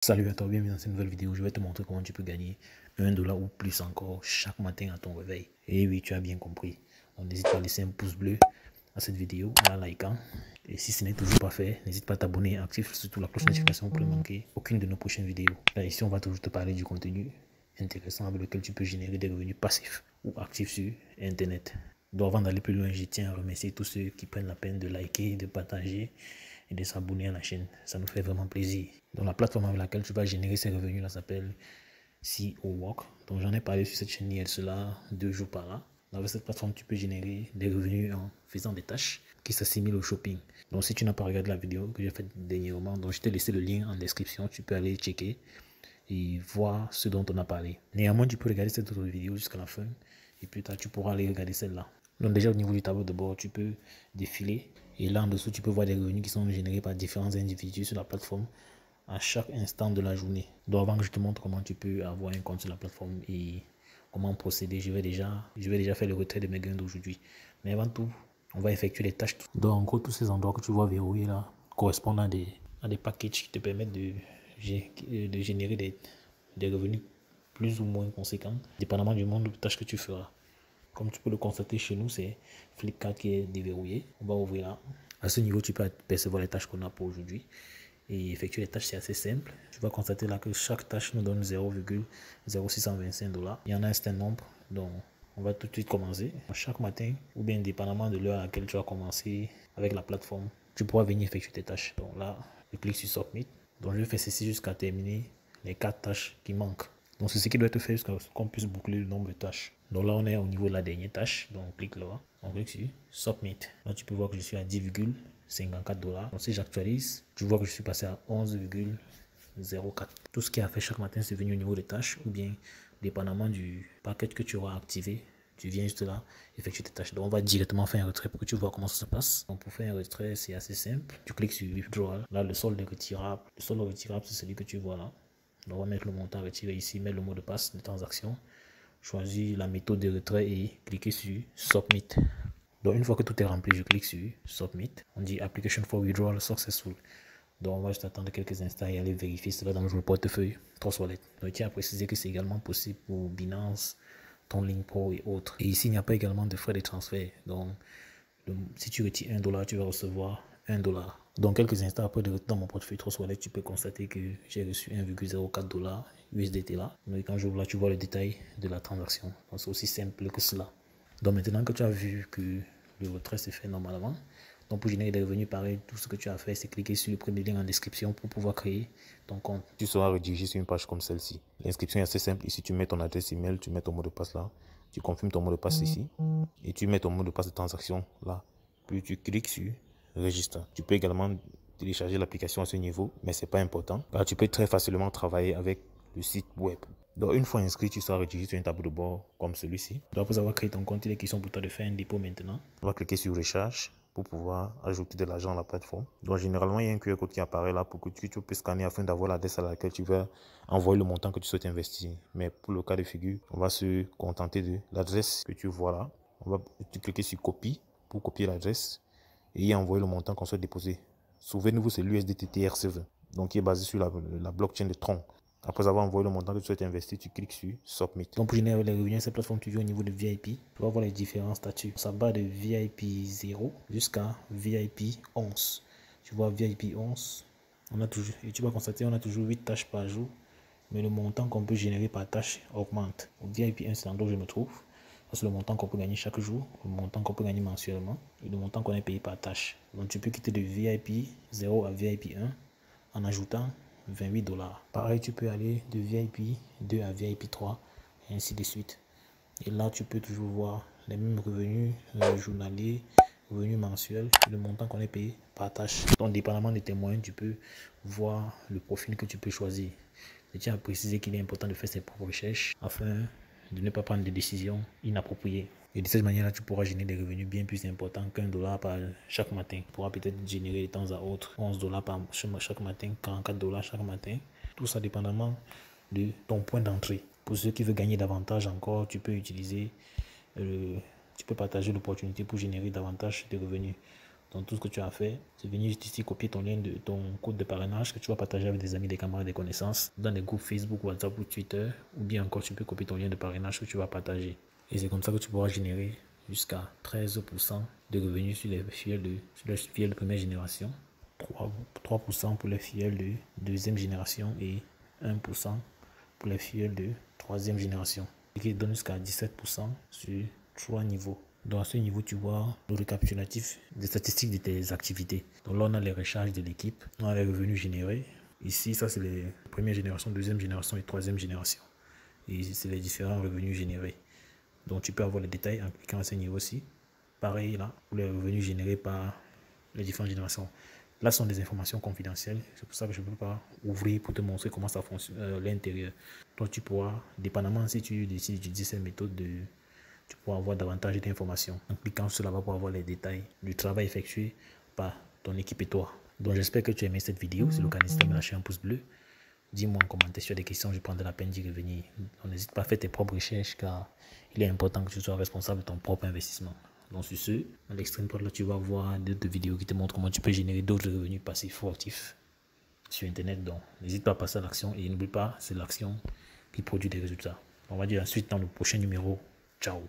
Salut à toi, bienvenue dans cette nouvelle vidéo. Je vais te montrer comment tu peux gagner 1 dollar ou plus encore chaque matin à ton réveil. Et oui, tu as bien compris. Donc n'hésite pas à laisser un pouce bleu à cette vidéo en la likant. Et si ce n'est toujours pas fait, n'hésite pas à t'abonner et active surtout la cloche de notification pour ne manquer aucune de nos prochaines vidéos. Là, ici, on va toujours te parler du contenu intéressant avec lequel tu peux générer des revenus passifs ou actifs sur Internet. Donc avant d'aller plus loin, je tiens à remercier tous ceux qui prennent la peine de liker, de partager et de s'abonner à la chaîne. Ça nous fait vraiment plaisir. Donc la plateforme avec laquelle tu vas générer ces revenus là s'appelle CEOwork. Donc j'en ai parlé sur cette chaîne il y a cela 2 jours par là. Avec cette plateforme, tu peux générer des revenus en faisant des tâches qui s'assimilent au shopping. Donc si tu n'as pas regardé la vidéo que j'ai faite dernièrement, donc je t'ai laissé le lien en description, tu peux aller checker et voir ce dont on a parlé. Néanmoins, tu peux regarder cette autre vidéo jusqu'à la fin et plus tard tu pourras aller regarder celle-là. Donc déjà au niveau du tableau de bord, tu peux défiler et là en dessous, tu peux voir des revenus qui sont générés par différents individus sur la plateforme à chaque instant de la journée. Donc avant que je te montre comment tu peux avoir un compte sur la plateforme et comment procéder, je vais déjà faire le retrait de mes gains d'aujourd'hui. Mais avant tout, on va effectuer les tâches. Donc en gros, tous ces endroits que tu vois verrouillés là correspondent à des packages qui te permettent de générer des revenus plus ou moins conséquents, dépendamment du nombre de tâches que tu feras. Comme tu peux le constater chez nous, c'est Flipkart qui est déverrouillé. On va ouvrir là. À ce niveau, tu peux percevoir les tâches qu'on a pour aujourd'hui. Et effectuer les tâches, c'est assez simple. Tu vas constater là que chaque tâche nous donne 0,0625 dollars. Il y en a un certain nombre, donc on va tout de suite commencer. Chaque matin, ou bien dépendamment de l'heure à laquelle tu vas commencer avec la plateforme, tu pourras venir effectuer tes tâches. Donc là, je clique sur Submit. Donc je vais faire ceci jusqu'à terminer les 4 tâches qui manquent. Donc c'est ce qui doit être fait jusqu'à ce qu'on puisse boucler le nombre de tâches. Donc là, on est au niveau de la dernière tâche. Donc on clique là. On clique sur Submit. Là, tu peux voir que je suis à 10,54 dollars. Donc si j'actualise, tu vois que je suis passé à 11,04. Tout ce qui a fait chaque matin, c'est venu au niveau des tâches ou bien dépendamment du paquet que tu auras activé. Tu viens juste là, effectuer tes tâches. Donc on va directement faire un retrait pour que tu vois comment ça se passe. Donc pour faire un retrait, c'est assez simple. Tu cliques sur Withdrawal. Là, le solde retirable. Le solde retirable, c'est celui que tu vois là. Donc on va mettre le montant retiré ici, mettre le mot de passe de transaction. Choisir la méthode de retrait et cliquer sur Submit. Donc une fois que tout est rempli, je clique sur Submit. On dit Application for Withdrawal Successful. Donc on va juste attendre quelques instants et aller vérifier cela dans le portefeuille Trust Wallet. Donc je tiens à préciser que c'est également possible pour Binance, Tonlink Pro et autres. Et ici, il n'y a pas également de frais de transfert. Donc si tu retires 1 dollar, tu vas recevoir 1 dollar. Donc quelques instants après de retour dans mon portefeuille Trust Wallet, tu peux constater que j'ai reçu 1,04 dollars USDT là. Donc quand j'ouvre là, tu vois le détail de la transaction. Donc c'est aussi simple que cela. Donc maintenant que tu as vu que le retrait s'est fait normalement, donc pour générer des revenus pareils, tout ce que tu as fait, c'est cliquer sur le premier lien en description pour pouvoir créer ton compte. Tu seras redirigé sur une page comme celle-ci. L'inscription est assez simple. Ici, tu mets ton adresse email, tu mets ton mot de passe là. Tu confirmes ton mot de passe ici. Et tu mets ton mot de passe de transaction là. Puis tu cliques sur Register. Tu peux également télécharger l'application à ce niveau, mais ce n'est pas important. Car tu peux très facilement travailler avec le site web. Donc une fois inscrit, tu seras redirigé sur un tableau de bord comme celui-ci. Donc après avoir créé ton compte, il est question pour toi de faire un dépôt maintenant. On va cliquer sur Recharge pour pouvoir ajouter de l'argent à la plateforme. Donc généralement, il y a un QR code qui apparaît là pour que tu puisses scanner afin d'avoir l'adresse à laquelle tu vas envoyer le montant que tu souhaites investir. Mais pour le cas de figure, on va se contenter de l'adresse que tu vois là. On va cliquer sur Copie pour copier l'adresse et y envoyer le montant qu'on souhaite déposer. Souvenez-vous, c'est l'USDT TRC20, donc qui est basé sur la blockchain de Tron. Après avoir envoyé le montant que tu souhaites investir, tu cliques sur Submit. Donc pour générer les revenus, cette plateforme, tu viens au niveau de VIP. Tu vas voir les différents statuts. Ça va de VIP 0 jusqu'à VIP 11. Tu vois VIP 11, on a toujours, et tu vas constater on a toujours 8 tâches par jour. Mais le montant qu'on peut générer par tâche augmente. Au VIP 1, c'est l'endroit où je me trouve. C'est le montant qu'on peut gagner chaque jour, le montant qu'on peut gagner mensuellement et le montant qu'on est payé par tâche. Donc tu peux quitter de VIP 0 à VIP 1 en ajoutant 28 dollars. Pareil, tu peux aller de VIP 2 à VIP 3 et ainsi de suite. Et là, tu peux toujours voir les mêmes revenus journaliers, revenus mensuels, le montant qu'on est payé par tâche. Donc, dépendamment de tes moyens, tu peux voir le profil que tu peux choisir. Je tiens à préciser qu'il est important de faire ses propres recherches afin de ne pas prendre des décisions inappropriées. Et de cette manière-là, tu pourras générer des revenus bien plus importants qu'1 dollar par chaque matin. Tu pourras peut-être générer de temps à autre 11 dollars par chaque matin, 44 dollars chaque matin. Tout ça dépendamment de ton point d'entrée. Pour ceux qui veulent gagner davantage encore, tu peux utiliser, tu peux partager l'opportunité pour générer davantage de revenus. Donc tout ce que tu as fait, c'est venir juste ici copier ton lien de ton code de parrainage que tu vas partager avec des amis, des camarades, des connaissances dans des groupes Facebook, WhatsApp ou Twitter, ou bien encore tu peux copier ton lien de parrainage que tu vas partager. Et c'est comme ça que tu pourras générer jusqu'à 13% de revenus sur les filleuls de première génération, 3% pour les filleuls de deuxième génération et 1% pour les filleuls de troisième génération. Et qui donne jusqu'à 17% sur 3 niveaux. Donc à ce niveau, tu vois le récapitulatif des statistiques de tes activités. Donc là, on a les recharges de l'équipe, on a les revenus générés. Ici, ça c'est les première génération, deuxième génération et troisième génération. Et c'est les différents revenus générés. Donc tu peux avoir les détails en cliquant à ce niveau-ci. Pareil là, pour les revenus générés par les différentes générations. Là, ce sont des informations confidentielles. C'est pour ça que je ne peux pas ouvrir pour te montrer comment ça fonctionne l'intérieur. Donc tu pourras, dépendamment si tu décides d'utiliser cette méthode, tu pourras avoir davantage d'informations en cliquant sur là-bas pour avoir les détails du travail effectué par ton équipe et toi. Donc j'espère que tu as aimé cette vidéo. Si le cas, n'hésite pas à me lâcher un pouce bleu. Dis-moi en commentaire si tu as des questions, je prendrai la peine d'y revenir. N'hésite pas à faire tes propres recherches car il est important que tu sois responsable de ton propre investissement. Donc sur ce, dans l'extrême droite là, tu vas voir d'autres vidéos qui te montrent comment tu peux générer d'autres revenus passifs ou actifs sur Internet. Donc n'hésite pas à passer à l'action et n'oublie pas, c'est l'action qui produit des résultats. On va dire ensuite dans le prochain numéro. Ciao.